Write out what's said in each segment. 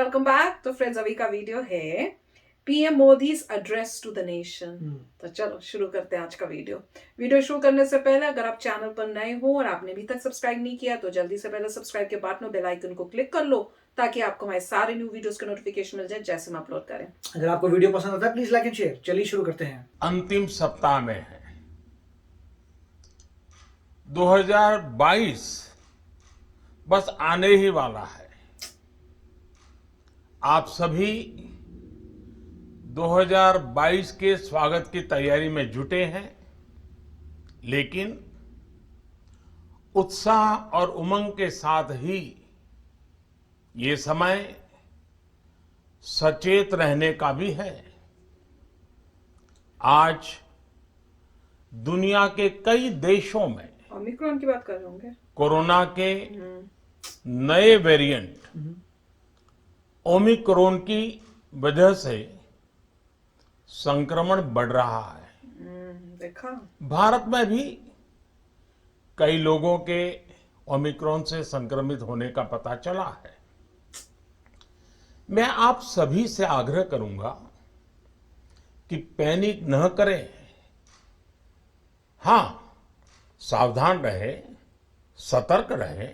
Welcome back. तो friends, अभी का वीडियो है PM Modi's address to the nation. तो चलो शुरू करते हैं आज का वीडियो शुरू करने से पहले अगर आप चैनल पर नए हो और आपने अभी तक सब्सक्राइब नहीं किया तो जल्दी से पहले सब्सक्राइब के बाद में बेल आइकन को क्लिक कर लो ताकि आपको हमारे सारे न्यू वीडियोस के नोटिफिकेशन मिल जाए जैसे हम अपलोड करें। अगर आपको वीडियो पसंद आता है प्लीज लाइक एंड शेयर। चलिए शुरू करते हैं। अंतिम सप्ताह में है 2022 बस आने ही वाला है। आप सभी 2022 के स्वागत की तैयारी में जुटे हैं, लेकिन उत्साह और उमंग के साथ ही ये समय सचेत रहने का भी है। आज दुनिया के कई देशों में ओमिक्रॉन की बात कर रहे होंगे। कोरोना के नए वेरिएंट ओमिक्रॉन की वजह से संक्रमण बढ़ रहा है। देखा। भारत में भी कई लोगों के ओमिक्रॉन से संक्रमित होने का पता चला है। मैं आप सभी से आग्रह करूंगा कि पैनिक न करें। हां, सावधान रहे, सतर्क रहे,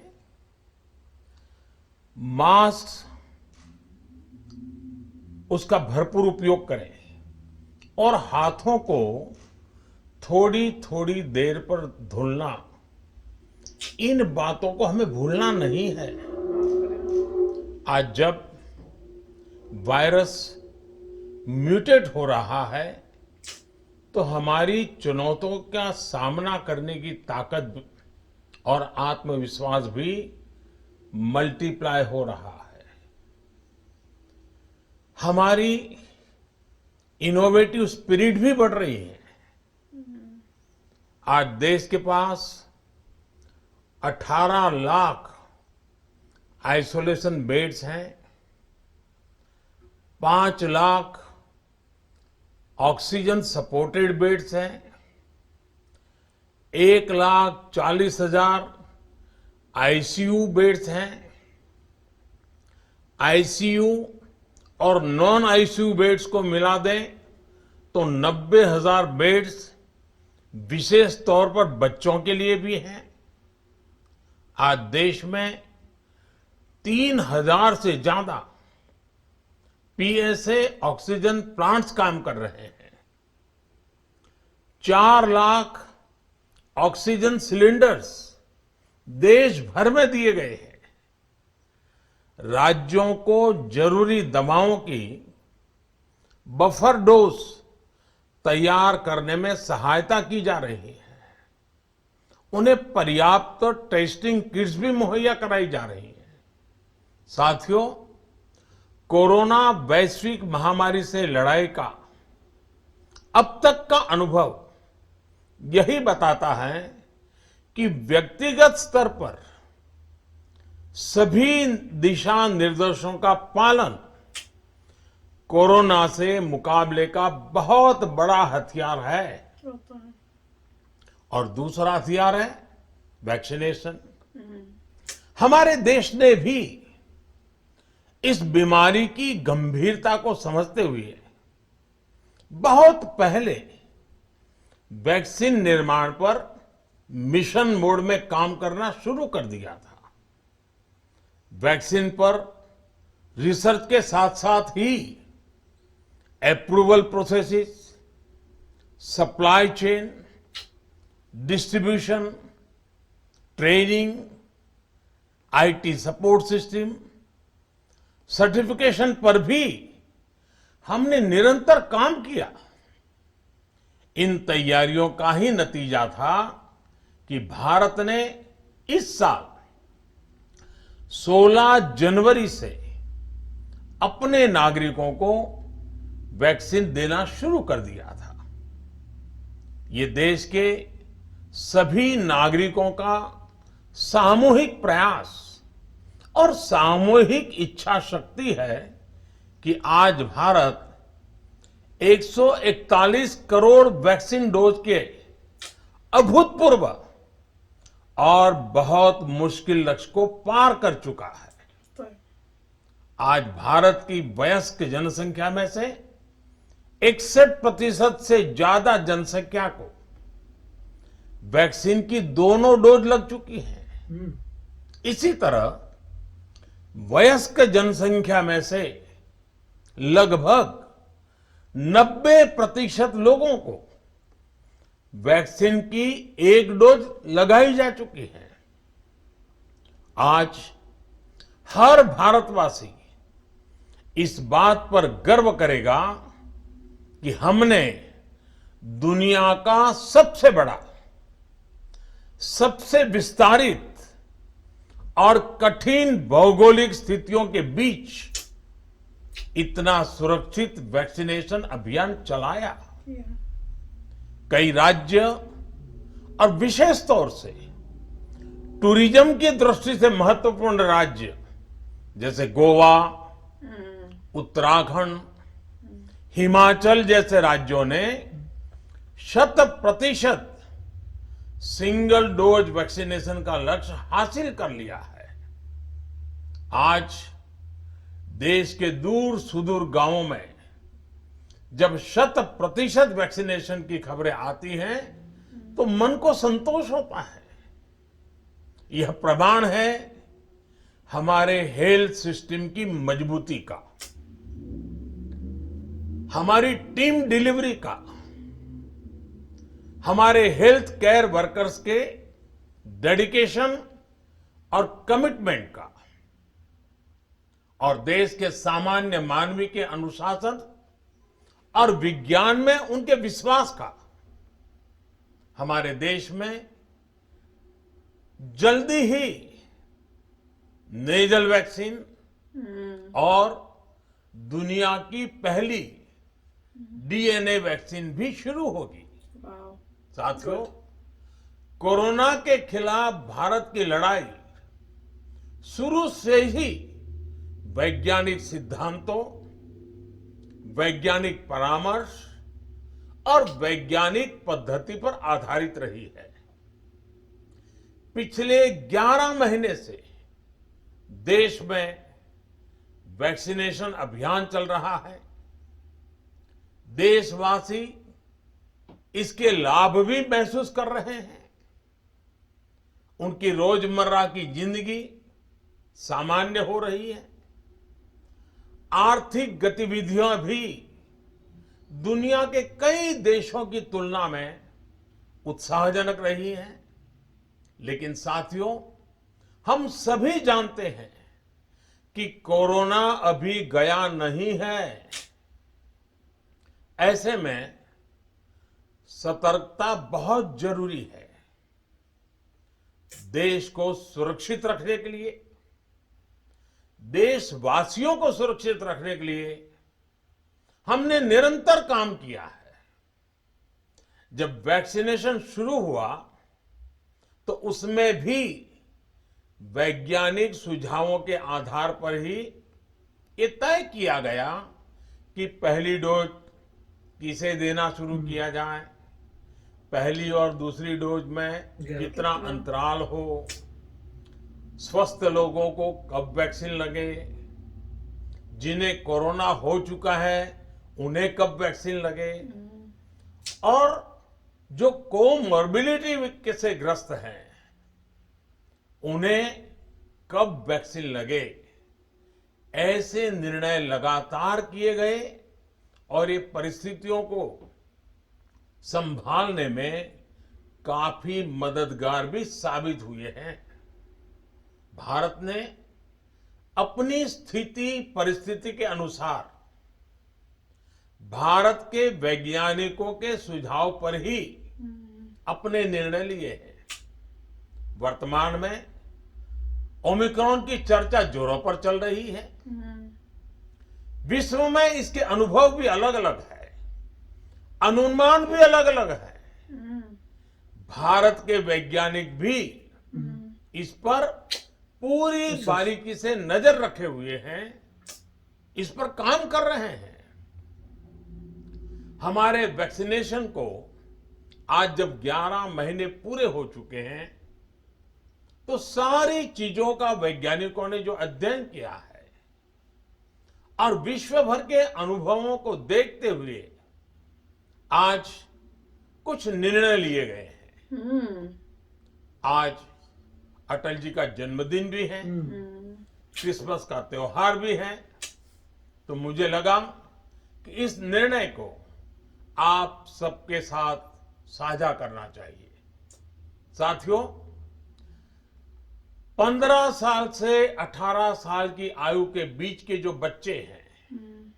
मास्क उसका भरपूर उपयोग करें और हाथों को थोड़ी थोड़ी देर पर धुलना, इन बातों को हमें भूलना नहीं है। आज जब वायरस म्यूटेट हो रहा है तो हमारी चुनौतियों का सामना करने की ताकत और आत्मविश्वास भी मल्टीप्लाई हो रहा है। हमारी इनोवेटिव स्पिरिट भी बढ़ रही है। आज देश के पास 18 लाख आइसोलेशन बेड्स हैं, 5 लाख ऑक्सीजन सपोर्टेड बेड्स हैं, 1,40,000 आईसीयू बेड्स हैं। आईसीयू और नॉन आईसीयू बेड्स को मिला दें तो 90,000 बेड्स विशेष तौर पर बच्चों के लिए भी हैं। आज देश में 3,000 से ज्यादा पीएसए ऑक्सीजन प्लांट्स काम कर रहे हैं। 4 लाख ऑक्सीजन सिलेंडर्स देश भर में दिए गए हैं। राज्यों को जरूरी दवाओं की बफर डोज तैयार करने में सहायता की जा रही है। उन्हें पर्याप्त टेस्टिंग किट्स भी मुहैया कराई जा रही है। साथियों, कोरोना वैश्विक महामारी से लड़ाई का अब तक का अनुभव यही बताता है कि व्यक्तिगत स्तर पर सभी दिशा निर्देशों का पालन कोरोना से मुकाबले का बहुत बड़ा हथियार है। और दूसरा हथियार है वैक्सीनेशन। हमारे देश ने भी इस बीमारी की गंभीरता को समझते हुए बहुत पहले वैक्सीन निर्माण पर मिशन मोड में काम करना शुरू कर दिया था। वैक्सीन पर रिसर्च के साथ साथ ही approval processes, supply chain, distribution, training, IT support system, certification पर भी हमने निरंतर काम किया। इन तैयारियों का ही नतीजा था कि भारत ने इस साल 16 जनवरी से अपने नागरिकों को वैक्सीन देना शुरू कर दिया था। ये देश के सभी नागरिकों का सामूहिक प्रयास और सामूहिक इच्छा शक्ति है कि आज भारत 141 करोड़ वैक्सीन डोज के अभूतपूर्व और बहुत मुश्किल लक्ष्य को पार कर चुका है। आज भारत की वयस्क जनसंख्या में से 61% से ज्यादा जनसंख्या को वैक्सीन की दोनों डोज लग चुकी है। इसी तरह वयस्क जनसंख्या में से लगभग 90% लोगों को वैक्सीन की एक डोज लगाई जा चुकी है। आज हर भारतवासी इस बात पर गर्व करेगा कि हमने दुनिया का सबसे बड़ा, सबसे विस्तारित और कठिन भौगोलिक स्थितियों के बीच इतना सुरक्षित वैक्सीनेशन अभियान चलाया। कई राज्य और विशेष तौर से टूरिज्म की दृष्टि से महत्वपूर्ण राज्य जैसे गोवा, उत्तराखंड, हिमाचल जैसे राज्यों ने 100% सिंगल डोज वैक्सीनेशन का लक्ष्य हासिल कर लिया है। आज देश के दूर सुदूर गांवों में जब 100% वैक्सीनेशन की खबरें आती हैं तो मन को संतोष होता है। यह प्रमाण है हमारे हेल्थ सिस्टम की मजबूती का, हमारी टीम डिलीवरी का, हमारे हेल्थ केयर वर्कर्स के डेडिकेशन और कमिटमेंट का, और देश के सामान्य मानवी के अनुशासन और विज्ञान में उनके विश्वास का। हमारे देश में जल्दी ही नेजल वैक्सीन और दुनिया की पहली डीएनए वैक्सीन भी शुरू होगी। साथियों, कोरोना के खिलाफ भारत की लड़ाई शुरू से ही वैज्ञानिक सिद्धांतों, वैज्ञानिक परामर्श और वैज्ञानिक पद्धति पर आधारित रही है। पिछले 11 महीने से देश में वैक्सीनेशन अभियान चल रहा है। देशवासी इसके लाभ भी महसूस कर रहे हैं। उनकी रोजमर्रा की जिंदगी सामान्य हो रही है। आर्थिक गतिविधियां भी दुनिया के कई देशों की तुलना में उत्साहजनक रही हैं। लेकिन साथियों, हम सभी जानते हैं कि कोरोना अभी गया नहीं है। ऐसे में सतर्कता बहुत जरूरी है। देश को सुरक्षित रखने के लिए, देशवासियों को सुरक्षित रखने के लिए हमने निरंतर काम किया है। जब वैक्सीनेशन शुरू हुआ तो उसमें भी वैज्ञानिक सुझावों के आधार पर ही ये तय किया गया कि पहली डोज किसे देना शुरू किया जाए, पहली और दूसरी डोज में कितना अंतराल हो, स्वस्थ लोगों को कब वैक्सीन लगे, जिन्हें कोरोना हो चुका है उन्हें कब वैक्सीन लगे, और जो कोमॉर्बिडिटी से ग्रस्त हैं उन्हें कब वैक्सीन लगे। ऐसे निर्णय लगातार किए गए और ये परिस्थितियों को संभालने में काफी मददगार भी साबित हुए हैं। भारत ने अपनी स्थिति परिस्थिति के अनुसार भारत के वैज्ञानिकों के सुझाव पर ही अपने निर्णय लिए हैं। वर्तमान में ओमिक्रॉन की चर्चा जोरों पर चल रही है। विश्व में इसके अनुभव भी अलग अलग है, अनुमान भी अलग अलग है। भारत के वैज्ञानिक भी इस पर पूरी बारीकी से नजर रखे हुए हैं, इस पर काम कर रहे हैं। हमारे वैक्सीनेशन को आज जब 11 महीने पूरे हो चुके हैं तो सारी चीजों का वैज्ञानिकों ने जो अध्ययन किया है और विश्व भर के अनुभवों को देखते हुए आज कुछ निर्णय लिए गए हैं। आज अटल जी का जन्मदिन भी है, क्रिसमस का त्योहार भी है, तो मुझे लगा कि इस निर्णय को आप सबके साथ साझा करना चाहिए। साथियों, 15 साल से 18 साल की आयु के बीच के जो बच्चे हैं,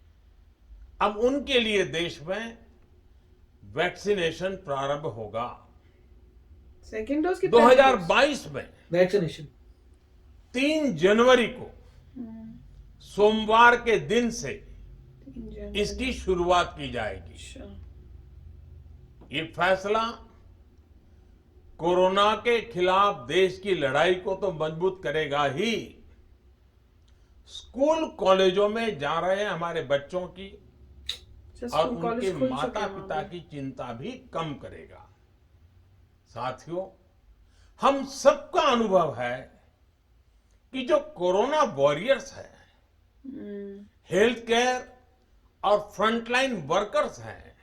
अब उनके लिए देश में वैक्सीनेशन प्रारंभ होगा। सेकेंड डोज की 2022 में वैक्सीनेशन 3 जनवरी को सोमवार के दिन से इसकी शुरुआत की जाएगी। अच्छा। ये फैसला कोरोना के खिलाफ देश की लड़ाई को तो मजबूत करेगा ही, स्कूल कॉलेजों में जा रहे हमारे बच्चों की और उनके माता पिता की चिंता भी कम करेगा। साथियों, हम सबका अनुभव है कि जो कोरोना वॉरियर्स हैं, हेल्थ केयर और फ्रंटलाइन वर्कर्स हैं,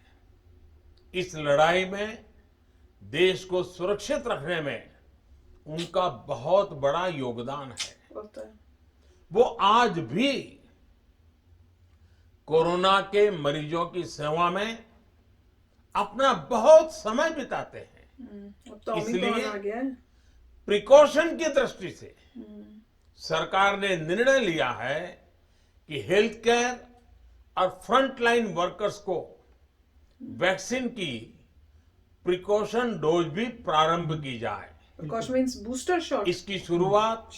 इस लड़ाई में देश को सुरक्षित रखने में उनका बहुत बड़ा योगदान है। वो आज भी कोरोना के मरीजों की सेवा में अपना बहुत समय बिताते हैं। तो इसलिए प्रिकॉशन की दृष्टि से सरकार ने निर्णय लिया है कि हेल्थ केयर और फ्रंटलाइन वर्कर्स को वैक्सीन की प्रिकॉशन डोज भी प्रारंभ की जाए। Precaution means booster shot. इसकी शुरुआत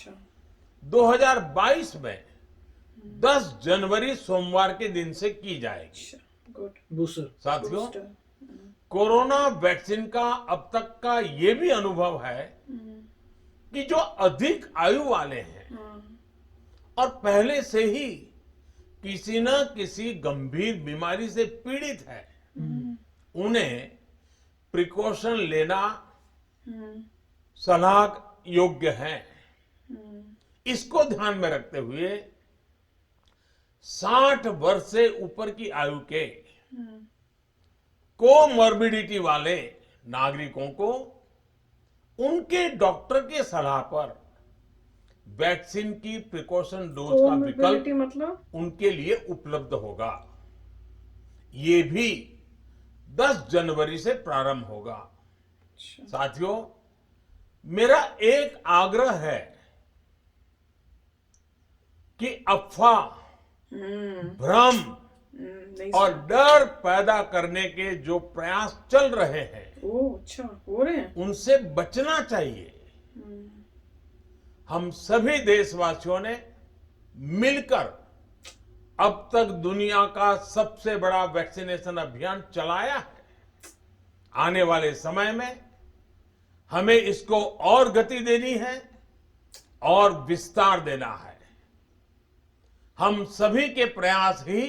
2022 में 10 जनवरी सोमवार के दिन से की जाएगी। बूस्टर। साथियों, कोरोना वैक्सीन का अब तक का ये भी अनुभव है कि जो अधिक आयु वाले हैं और पहले से ही किसी न किसी गंभीर बीमारी से पीड़ित है, उन्हें प्रिकॉशन लेना सलाह योग्य है। इसको ध्यान में रखते हुए 60 वर्ष से ऊपर की आयु के कोमॉर्बिडिटी वाले नागरिकों को उनके डॉक्टर के सलाह पर वैक्सीन की प्रिकॉशन डोज का विकल्प मतलब उनके लिए उपलब्ध होगा। ये भी 10 जनवरी से प्रारंभ होगा। साथियों, मेरा एक आग्रह है कि अफवाह, भ्रम और डर पैदा करने के जो प्रयास चल रहे हैं, अच्छा हो रहे हैं, उनसे बचना चाहिए। हम सभी देशवासियों ने मिलकर अब तक दुनिया का सबसे बड़ा वैक्सीनेशन अभियान चलाया है। आने वाले समय में हमें इसको और गति देनी है और विस्तार देना है। हम सभी के प्रयास ही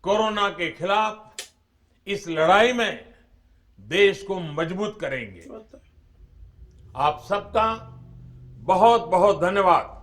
कोरोना के खिलाफ इस लड़ाई में देश को मजबूत करेंगे। आप सबका बहुत बहुत धन्यवाद।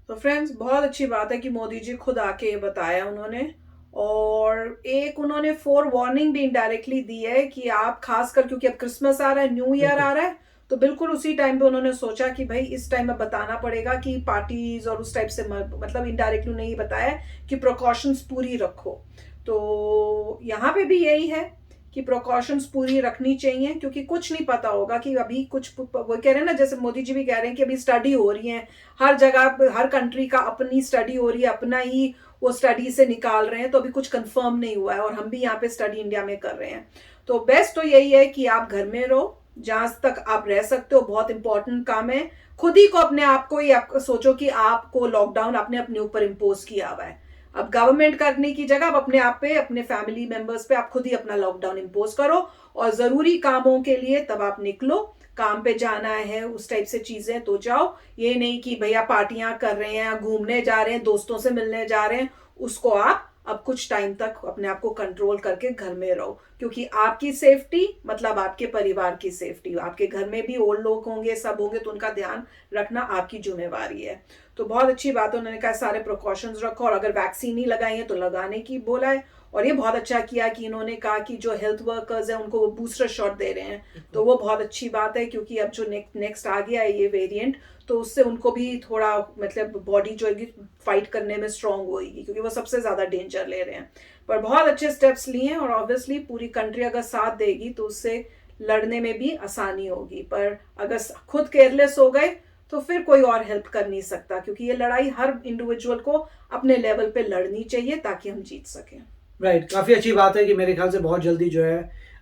तो फ्रेंड्स, बहुत अच्छी बात है कि मोदी जी खुद आके ये बताया उन्होंने, और एक उन्होंने फोर वार्निंग भी इनडायरेक्टली दी है कि आप खासकर, क्योंकि अब क्रिसमस आ रहा है, न्यू ईयर आ रहा है, तो बिल्कुल उसी टाइम पे उन्होंने सोचा कि भाई इस टाइम में बताना पड़ेगा कि पार्टीज और उस टाइप से, मतलब इनडायरेक्टली नहीं बताया कि प्रिकॉशंस पूरी रखो। तो यहाँ पे भी यही है कि प्रिकॉशंस पूरी रखनी चाहिए, क्योंकि कुछ नहीं पता होगा कि अभी कुछ, वो कह रहे हैं ना, जैसे मोदी जी भी कह रहे हैं कि अभी स्टडी हो रही है, हर जगह हर कंट्री का अपनी स्टडी हो रही है, अपना ही वो स्टडी से निकाल रहे हैं, तो अभी कुछ कंफर्म नहीं हुआ है, और हम भी यहाँ पे स्टडी इंडिया में कर रहे हैं। तो बेस्ट तो यही है कि आप घर में रहो जहां तक आप रह सकते हो, बहुत इंपॉर्टेंट काम है। खुद ही को, अपने आप को ही आप सोचो कि आपको लॉकडाउन आपने अपने ऊपर इम्पोज किया हुआ है। अब गवर्नमेंट करने की जगह आप अपने आप पे, अपने फैमिली मेंबर्स पे आप खुद ही अपना लॉकडाउन इम्पोज करो, और जरूरी कामों के लिए तब आप निकलो। काम पे जाना है, उस टाइप से चीजें तो जाओ। ये नहीं कि भैया पार्टियां कर रहे हैं, घूमने जा रहे हैं, दोस्तों से मिलने जा रहे हैं, उसको आप अब कुछ टाइम तक अपने आप को कंट्रोल करके घर में रहो, क्योंकि आपकी सेफ्टी मतलब आपके परिवार की सेफ्टी। आपके घर में भी ओल्ड लोग होंगे, सब होंगे, तो उनका ध्यान रखना आपकी जिम्मेवारी है। तो बहुत अच्छी बात है, उन्होंने कहा सारे प्रिकॉशंस रखो, और अगर वैक्सीन नहीं लगाई है तो लगाने की बोला है। और ये बहुत अच्छा किया कि इन्होंने कहा कि जो हेल्थ वर्कर्स हैं उनको वो बूस्टर शॉट दे रहे हैं, तो वो बहुत अच्छी बात है, क्योंकि अब जो नेक्स्ट आ गया है ये वेरिएंट, तो उससे उनको भी थोड़ा मतलब बॉडी जो है फाइट करने में स्ट्रांग होगी, क्योंकि वो सबसे ज्यादा डेंजर ले रहे हैं। पर बहुत अच्छे स्टेप्स लिए हैं, और ऑब्वियसली पूरी कंट्री अगर साथ देगी तो उससे लड़ने में भी आसानी होगी। पर अगर खुद केयरलेस हो गए तो फिर कोई और हेल्प कर नहीं सकता, क्योंकि ये लड़ाई हर इंडिविजुअल को अपने लेवल पे लड़नी चाहिए ताकि हम जीत सकें। राइट, काफी अच्छी बात है कि मेरे ख्याल से बहुत जल्दी जो है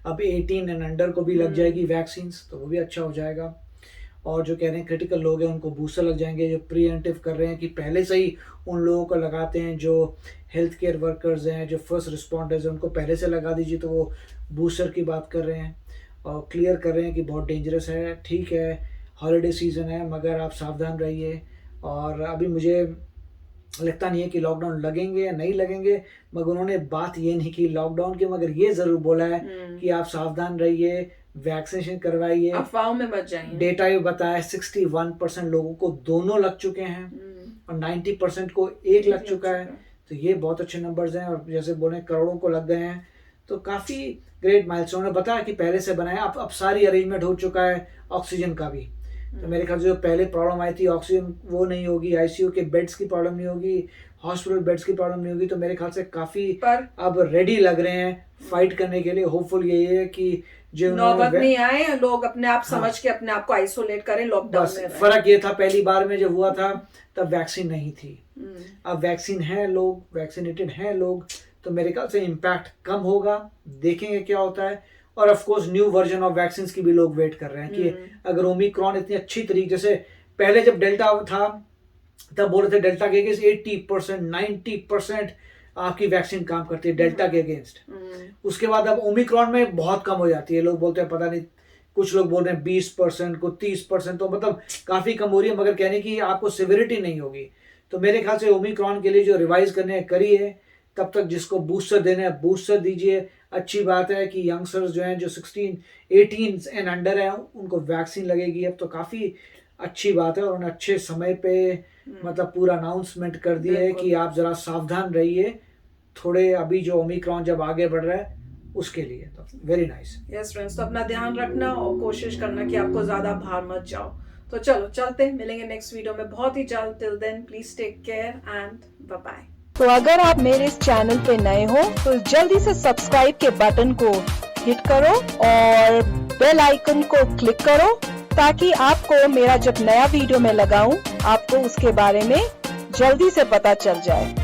अब 18 एंड अंडर को भी लग जाएगी वैक्सीन, तो वो भी अच्छा हो जाएगा। और जो कह रहे हैं क्रिटिकल लोग हैं उनको बूस्टर लग जाएंगे, जो प्रीएम्प्टिव कर रहे हैं कि पहले से ही उन लोगों को लगाते हैं, जो हेल्थ केयर वर्कर्स हैं, जो फर्स्ट रिस्पॉन्डर्स हैं, उनको पहले से लगा दीजिए, तो वो बूस्टर की बात कर रहे हैं और क्लियर कर रहे हैं कि बहुत डेंजरस है। ठीक है, हॉलीडे सीजन है, मगर आप सावधान रहिए। और अभी मुझे लगता नहीं है कि लॉकडाउन लगेंगे या नहीं लगेंगे, मगर उन्होंने बात ये नहीं की लॉकडाउन की, मगर ये जरूर बोला है कि आप सावधान रहिए, वैक्सीनेशन करवाइए, अफवाहों में मत जाइए। डेटा ये बताया 61% लोगों को दोनों लग चुके हैं और 90% को एक लग चुका है, तो ये बहुत अच्छे नंबर्स हैं। और जैसे बोले करोड़ों को लग गए हैं, तो काफ़ी ग्रेट माइलस्टोन है। बताया कि पहले से बनाया, अब सारी अरेंजमेंट हो चुका है ऑक्सीजन का भी, तो मेरे ख्याल से जो पहले प्रॉब्लम आई थी ऑक्सीजन वो नहीं होगी, आईसीयू के बेड्स की प्रॉब्लम नहीं होगी, हॉस्पिटल बेड्स की प्रॉब्लम नहीं होगी। तो मेरे ख्याल से काफ़ी अब रेडी लग रहे हैं फाइट करने के लिए। होपफुल यही है कि जो नौबत नहीं आए, लोग अपने आप समझ के अपने आप को आइसोलेट करें लॉकडाउन में। फर्क ये था पहली बार में जब हुआ था तब वैक्सीन नहीं थी, अब वैक्सीन है, लोग वैक्सीनेटेड हैं लोग, तो मेरे ख्याल से इम्पैक्ट कम होगा, देखेंगे क्या होता है। और of course new version of vaccine की भी लोग वेट कर रहे हैं कि अगर ओमिक्रॉन इतनी अच्छी तरीके, जैसे पहले जब डेल्टा था तब बोल रहे थे डेल्टा के अगेंस्ट 80% 90% आपकी वैक्सीन काम करती है डेल्टा के अगेंस्ट। उसके बाद अब ओमिक्रॉन में बहुत कम हो जाती है, लोग बोलते हैं पता नहीं, कुछ लोग बोल रहे हैं 20% को 30%, तो मतलब काफी कम हो रही है, मगर कहने की आपको सिविरिटी नहीं होगी। तो मेरे ख्याल से ओमिक्रॉन के लिए जो रिवाइज करने हैं करिए, तब तक जिसको बूस्टर देना है बूस्टर दीजिए। अच्छी बात है कि यंगस्टर्स जो हैं जो 16 18 एंड अंडर हैं उनको वैक्सीन लगेगी अब, तो काफ़ी अच्छी बात है। और उन्होंने अच्छे समय पे मतलब पूरा अनाउंसमेंट कर दिया है कि आप ज़रा सावधान रहिए थोड़े, अभी जो ओमिक्रॉन जब आगे बढ़ रहा है उसके लिए। तो वेरी नाइस। यस फ्रेंड्स, तो अपना ध्यान रखना और कोशिश करना कि आपको ज़्यादा बाहर मत जाओ। तो चलो चलते हैं, मिलेंगे नेक्स्ट वीडियो में बहुत ही जल्द। Till then please take care and bye bye. तो अगर आप मेरे इस चैनल पे नए हो तो जल्दी से सब्सक्राइब के बटन को हिट करो और बेल आइकन को क्लिक करो, ताकि आपको मेरा जब नया वीडियो मैं लगाऊं आपको उसके बारे में जल्दी से पता चल जाए।